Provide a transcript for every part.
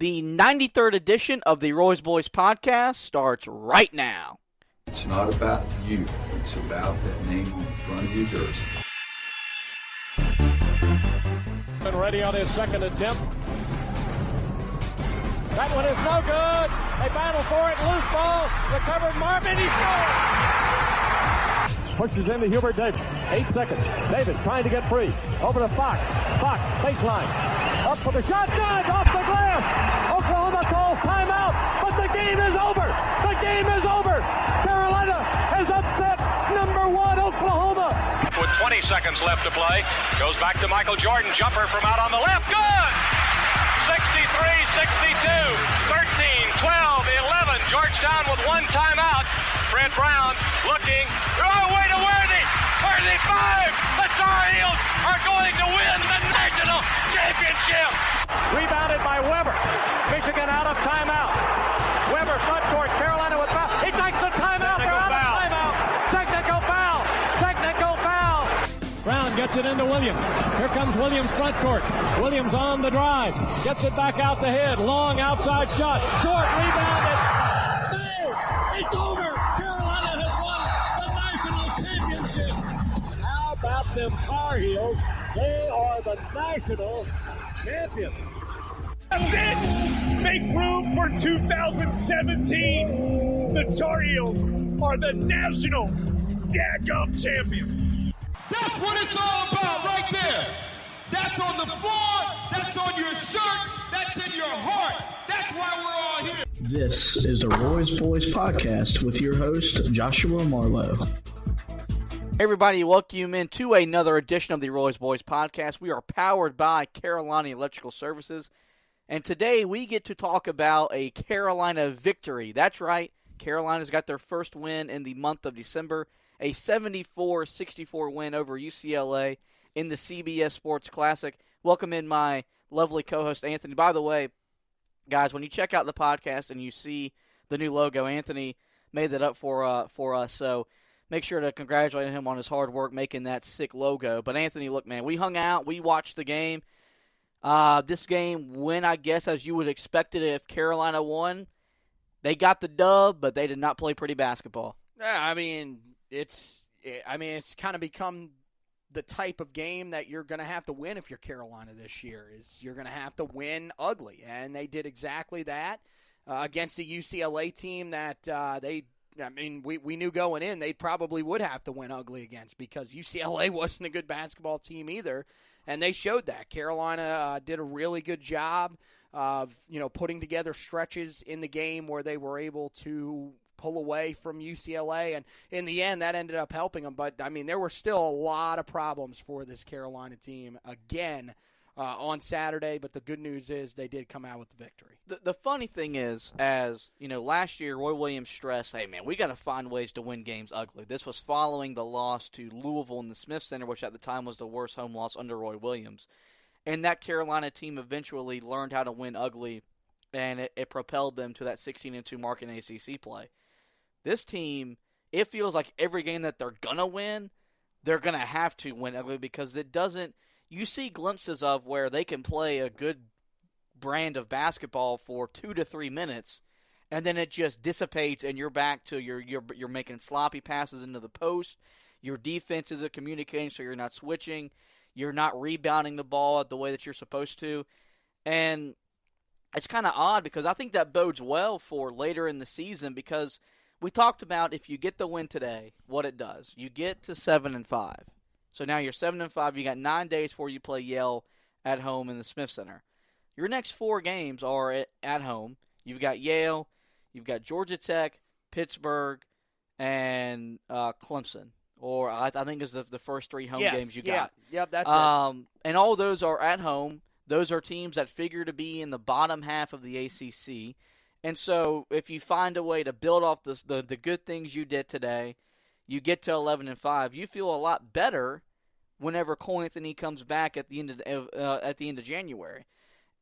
The 93rd edition of the Roy's Boys podcast starts right now. It's not about you. It's about that name on the front of your jersey. And ready on his second attempt. That one is no good. They battle for it. Loose ball. Recovered Marvin. He scores. Pushes into Hubert Davis. 8 seconds. Davis trying to get free. Over to Fox. Fox, baseline. Up for the shot. Good. Off the glass. Oklahoma calls timeout. But the game is over. The game is over. Carolina has upset number 1 Oklahoma. With 20 seconds left to play. Goes back to Michael Jordan. Jumper from out on the left. Good. 63-62, 13, 12, 11. Georgetown with one timeout. Fred Brown looking. Oh, way to Worthy. Worthy 5. The Tar Heels are going to win the national championship. Rebounded by Weber. Michigan out of timeout. Weber front court. Carolina with foul. He takes the timeout. They're out of timeout. Technical foul. Technical foul. Brown gets it into Williams. Here comes Williams front court. Williams on the drive. Gets it back out the head. Long outside shot. Short rebounded. No! It's over. Carolina has won the national championship. How about them Tar Heels? They are the national champions. That's it! Make room for 2017. The Tar Heels are the national daggum champions. That's what it's all about right there. That's on the floor. That's on your shirt. That's in your heart. That's why we're all here. This is the Roy's Boys podcast with your host, Joshua Marlowe. Hey everybody, welcome into another edition of the Roy's Boys podcast. We are powered by Carolina Electrical Services. And today we get to talk about a Carolina victory. That's right, Carolina's got their first win in the month of December. A 74-64 win over UCLA in the CBS Sports Classic. Welcome in my lovely co-host, Anthony. By the way, guys, when you check out the podcast and you see the new logo, Anthony made that up for us. So make sure to congratulate him on his hard work making that sick logo. But, Anthony, look, man, we hung out. We watched the game. This game went, I guess, as you would expect it if Carolina won. They got the dub, but they did not play pretty basketball. Yeah, I mean, it's kind of become the type of game that you're going to have to win if you're Carolina this year. Is you're going to have to win ugly, and they did exactly that against the UCLA team that we knew going in they probably would have to win ugly against because UCLA wasn't a good basketball team either, and they showed that. Carolina did a really good job of putting together stretches in the game where they were able to pull away from UCLA, and in the end that ended up helping them. But I mean, there were still a lot of problems for this Carolina team again on Saturday, but the good news is they did come out with the victory. The funny thing is, as you know, last year Roy Williams stressed, hey man, we got to find ways to win games ugly. This was following the loss to Louisville in the Smith Center, which at the time was the worst home loss under Roy Williams. And that Carolina team eventually learned how to win ugly, and it propelled them to that 16-2 mark in ACC play. This team, it feels like every game that they're going to win, they're going to have to win ugly because it doesn't – you see glimpses of where they can play a good brand of basketball for 2 to 3 minutes, and then it just dissipates and you're back to you're making sloppy passes into the post. Your defense isn't communicating, so you're not switching. You're not rebounding the ball the way that you're supposed to. And it's kind of odd because I think that bodes well for later in the season because – we talked about if you get the win today, what it does. You get to 7-5. So now you're 7-5. You got 9 days before you play Yale at home in the Smith Center. Your next 4 games are at home. You've got Yale, you've got Georgia Tech, Pittsburgh, and Clemson. Or I think it's the first 3 home games you got. Yep, that's it. And all those are at home. Those are teams that figure to be in the bottom half of the ACC. And so if you find a way to build off the good things you did today, you get to 11-5. You feel a lot better whenever Cole Anthony comes back at the end of January.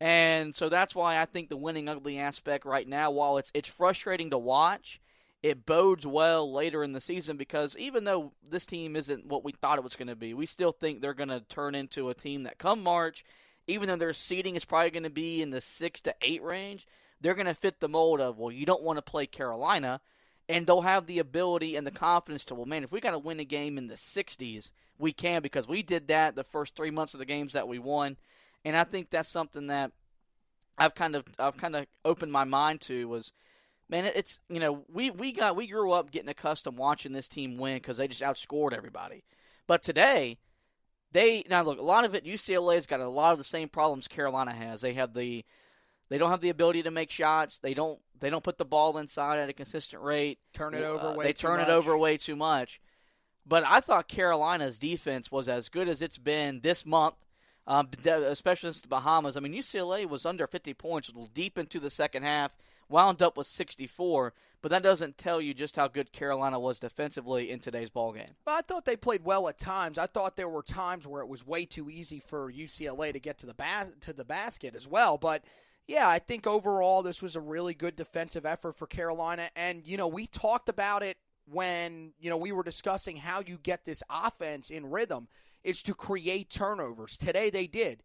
And so that's why I think the winning ugly aspect right now, while it's frustrating to watch, it bodes well later in the season because even though this team isn't what we thought it was going to be, we still think they're going to turn into a team that come March even though their seeding is probably going to be in the 6 to 8 range, they're going to fit the mold of, well, you don't want to play Carolina, and they'll have the ability and the confidence to, well, man, if we got to win a game in the 60s, we can, because we did that the first 3 months of the games that we won. And I think that's something that I've kind of opened my mind to was, man, it's, we grew up getting accustomed watching this team win because they just outscored everybody. But today, now look, a lot of it, UCLA's got a lot of the same problems Carolina has. They don't have the ability to make shots. They don't put the ball inside at a consistent rate. They turn it over way too much. But I thought Carolina's defense was as good as it's been this month, especially since the Bahamas. I mean, UCLA was under 50 points deep into the second half, wound up with 64, but that doesn't tell you just how good Carolina was defensively in today's ballgame. Well, I thought they played well at times. I thought there were times where it was way too easy for UCLA to get to the basket as well. But, yeah, I think overall this was a really good defensive effort for Carolina. And, we talked about it when, we were discussing how you get this offense in rhythm. Is to create turnovers. Today they did.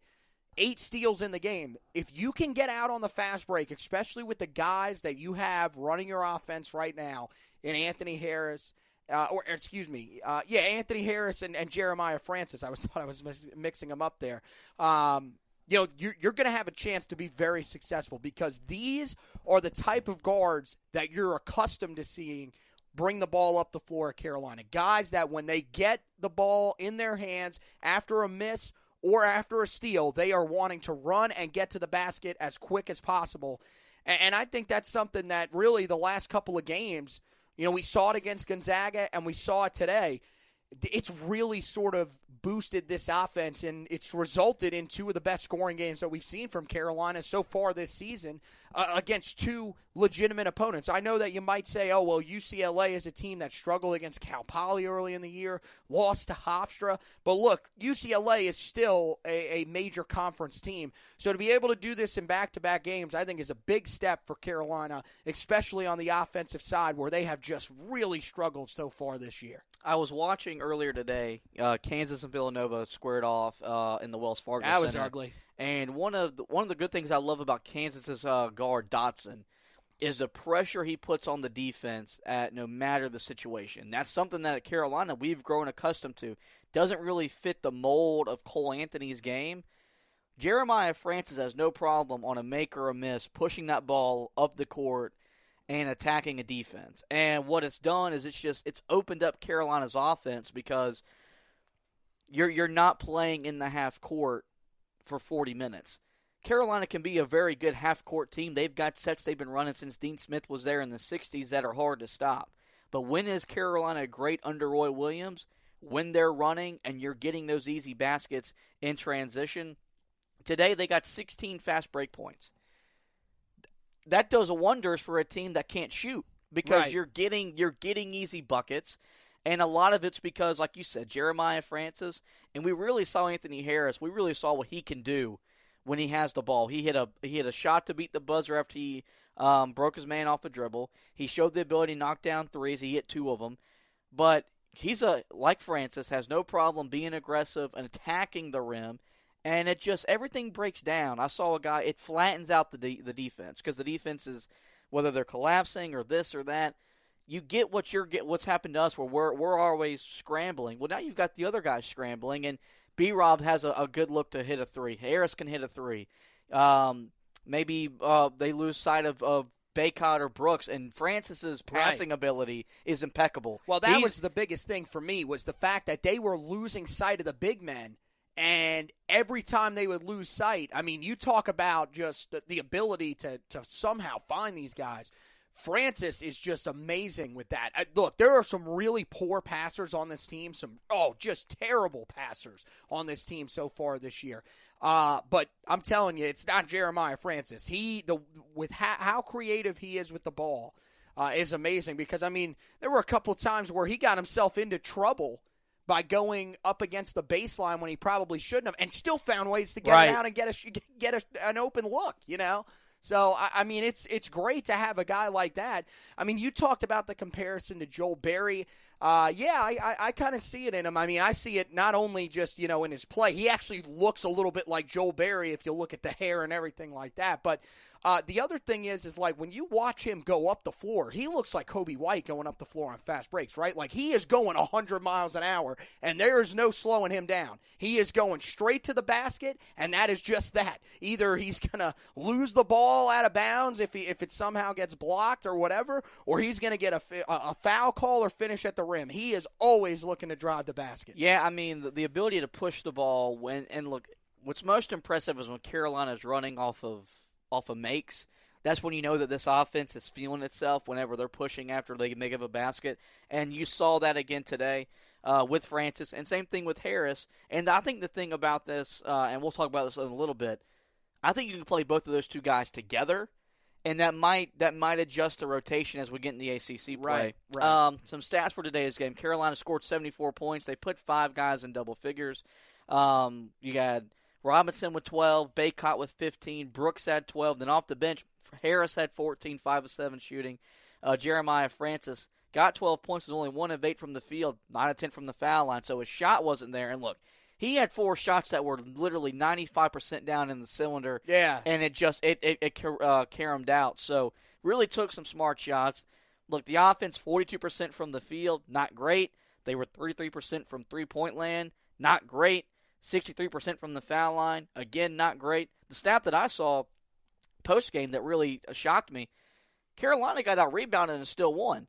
8 steals in the game. If you can get out on the fast break, especially with the guys that you have running your offense right now in Anthony Harris, Anthony Harris and Jeremiah Francis. I thought I was mixing them up there. You're going to have a chance to be very successful because these are the type of guards that you're accustomed to seeing bring the ball up the floor at Carolina. Guys that when they get the ball in their hands after a miss or after a steal, they are wanting to run and get to the basket as quick as possible. And I think that's something that really the last couple of games, we saw it against Gonzaga and we saw it today. It's really sort of boosted this offense, and it's resulted in 2 of the best scoring games that we've seen from Carolina so far this season against 2 legitimate opponents. I know that you might say, oh, well, UCLA is a team that struggled against Cal Poly early in the year, lost to Hofstra. But look, UCLA is still a major conference team. So to be able to do this in back-to-back games, I think is a big step for Carolina, especially on the offensive side where they have just really struggled so far this year. I was watching earlier today, Kansas and Villanova squared off in the Wells Fargo Center. That was ugly. And one of the good things I love about Kansas's guard Dotson is the pressure he puts on the defense at no matter the situation. That's something that at Carolina we've grown accustomed to. Doesn't really fit the mold of Cole Anthony's game. Jeremiah Francis has no problem on a make or a miss pushing that ball up the court and attacking a defense. And what it's done is it's opened up Carolina's offense because you're not playing in the half court for 40 minutes. Carolina can be a very good half-court team. They've got sets they've been running since Dean Smith was there in the 60s that are hard to stop. But when is Carolina great under Roy Williams? When they're running and you're getting those easy baskets in transition. Today they got 16 fast break points. That does wonders for a team that can't shoot because right. you're getting easy buckets. And a lot of it's because, like you said, Jeremiah Francis, and we really saw Anthony Harris. We really saw what he can do when he has the ball. He hit a shot to beat the buzzer after he broke his man off a dribble. He showed the ability to knock down threes. He hit 2 of them. But he's like Francis, has no problem being aggressive and attacking the rim. And everything breaks down. I saw a guy, it flattens out the defense because the defense is, whether they're collapsing or this or that, you get what's happened to us where we're always scrambling. Well, now you've got the other guys scrambling, and B-Rob has a good look to hit a 3. Harris can hit a 3. Maybe they lose sight of Baycott or Brooks, and Francis's passing ability is impeccable. Well, that was the biggest thing for me was the fact that they were losing sight of the big men. And every time they would lose sight, I mean, you talk about just the ability to somehow find these guys. Francis is just amazing with that. Look, there are some really poor passers on this team, just terrible passers on this team so far this year. But I'm telling you, it's not Jeremiah Francis. With how creative he is with the ball is amazing because, I mean, there were a couple of times where he got himself into trouble by going up against the baseline when he probably shouldn't have, and still found ways to get it out and get an open look, So, I mean, it's great to have a guy like that. I mean, you talked about the comparison to Joel Berry. I kind of see it in him. I mean, I see it not only just, in his play. He actually looks a little bit like Joel Berry if you look at the hair and everything like that. But the other thing is like when you watch him go up the floor, he looks like Kobe White going up the floor on fast breaks, right? Like he is going 100 miles an hour, and there is no slowing him down. He is going straight to the basket, and that is just that. Either he's going to lose the ball out of bounds if it somehow gets blocked or whatever, or he's going to get a foul call or finish at the rim. He is always looking to drive the basket. Yeah, I mean, the ability to push the ball and look, what's most impressive is when Carolina's running off of makes. That's when you know that this offense is feeling itself whenever they're pushing after they make up a basket. And you saw that again today with Francis, and same thing with Harris. And I think the thing about this, and we'll talk about this in a little bit, I think you can play both of those two guys together, and that might adjust the rotation as we get in the ACC play. Right. Some stats for today's game. Carolina scored 74 points. They put 5 guys in double figures. You got Robinson with 12, Baycott with 15, Brooks had 12. Then off the bench, Harris had 14, 5 of 7 shooting. Jeremiah Francis got 12 points, was only 1 of 8 from the field, 9 of 10 from the foul line, so his shot wasn't there. And look, he had 4 shots that were literally 95% down in the cylinder. Yeah. And it caromed out. So really took some smart shots. Look, the offense, 42% from the field, not great. They were 33% from three-point land, not great. 63% from the foul line, again, not great. The stat that I saw post-game that really shocked me, Carolina got out-rebounded and still won.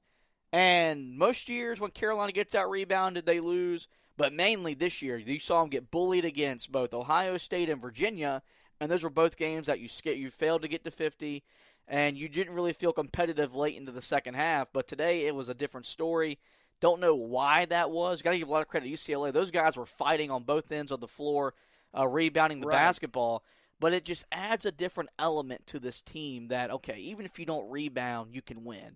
And most years when Carolina gets out-rebounded, they lose. But mainly this year, you saw them get bullied against both Ohio State and Virginia, and those were both games that you failed to get to 50, and you didn't really feel competitive late into the second half. But today it was a different story. Don't know why that was. Got to give a lot of credit to UCLA. Those guys were fighting on both ends of the floor, rebounding the basketball. But it just adds a different element to this team that, okay, even if you don't rebound, you can win.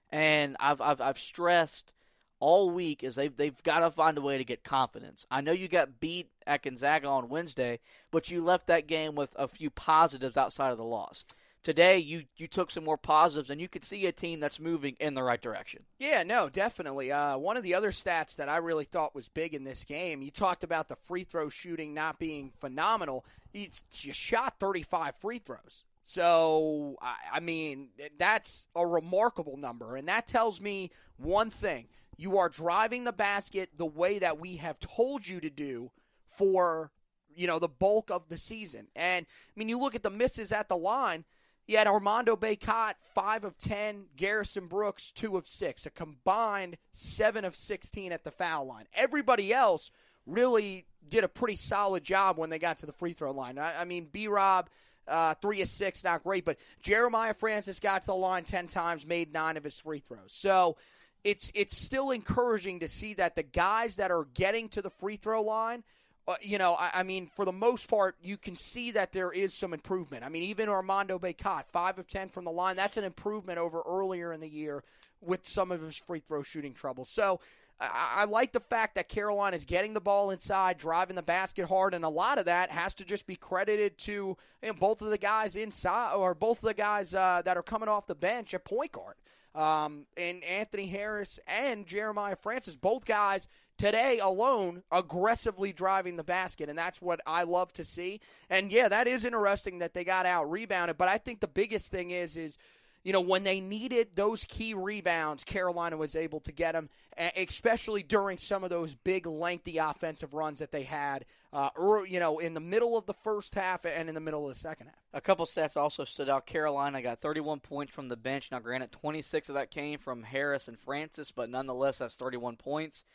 And I've stressed all week is they've got to find a way to get confidence. I know you got beat at Gonzaga on Wednesday, but you left that game with a few positives outside of the loss. Today, you took some more positives, and you could see a team that's moving in the right direction. Yeah, no, definitely. One of the other stats that I really thought was big in this game, you talked about the free throw shooting not being phenomenal. You shot 35 free throws. So, I mean, that's a remarkable number, and that tells me one thing. You are driving the basket the way that we have told you to do for, the bulk of the season. And, I mean, you look at the misses at the line. You had Armando Baycott, 5 of 10, Garrison Brooks, 2 of 6, a combined 7 of 16 at the foul line. Everybody else really did a pretty solid job when they got to the free throw line. I mean, B-Rob, 3 of 6, not great, but Jeremiah Francis got to the line 10 times, made 9 of his free throws. So it's still encouraging to see that the guys that are getting to the free throw line, I mean, for the most part, you can see that there is some improvement. I mean, even Armando Baycott, 5 of 10 from the line, that's an improvement over earlier in the year with some of his free throw shooting trouble. So I like the fact that Carolina is getting the ball inside, driving the basket hard, and a lot of that has to just be credited to both of the guys inside, or both of the guys that are coming off the bench at point guard. And Anthony Harris and Jeremiah Francis, both guys today alone aggressively driving the basket, and that's what I love to see. And, yeah, that is interesting that they got out-rebounded, but I think the biggest thing is when they needed those key rebounds, Carolina was able to get them, especially during some of those big, lengthy offensive runs that they had, in the middle of the first half and in the middle of the second half. A couple stats also stood out. Carolina got 31 points from the bench. Now, granted, 26 of that came from Harris and Francis, but nonetheless, that's 31 points.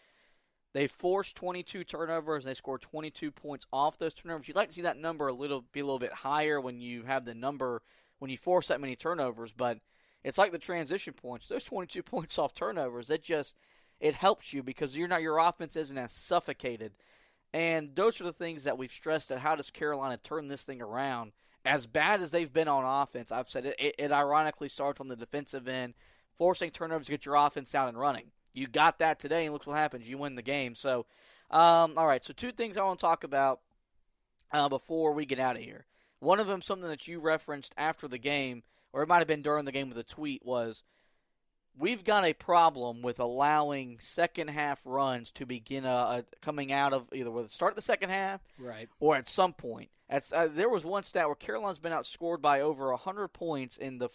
They forced 22 turnovers, and they scored 22 points off those turnovers. You'd like to see that number be a little bit higher when you have the number, when you force that many turnovers, but it's like the transition points. Those 22 points off turnovers, it helps you because your offense isn't as suffocated. And those are the things that we've stressed at how does Carolina turn this thing around. As bad as they've been on offense, I've said it ironically starts on the defensive end, forcing turnovers to get your offense down and running. You got that today, and look what happens. You win the game. So, all right, so 2 things I want to talk about before we get out of here. One of them, something that you referenced after the game, or it might have been during the game with a tweet, was we've got a problem with allowing second-half runs to begin coming out of either with the start of the second half or at some point. There was one stat where Carolina's been outscored by over 100 points in the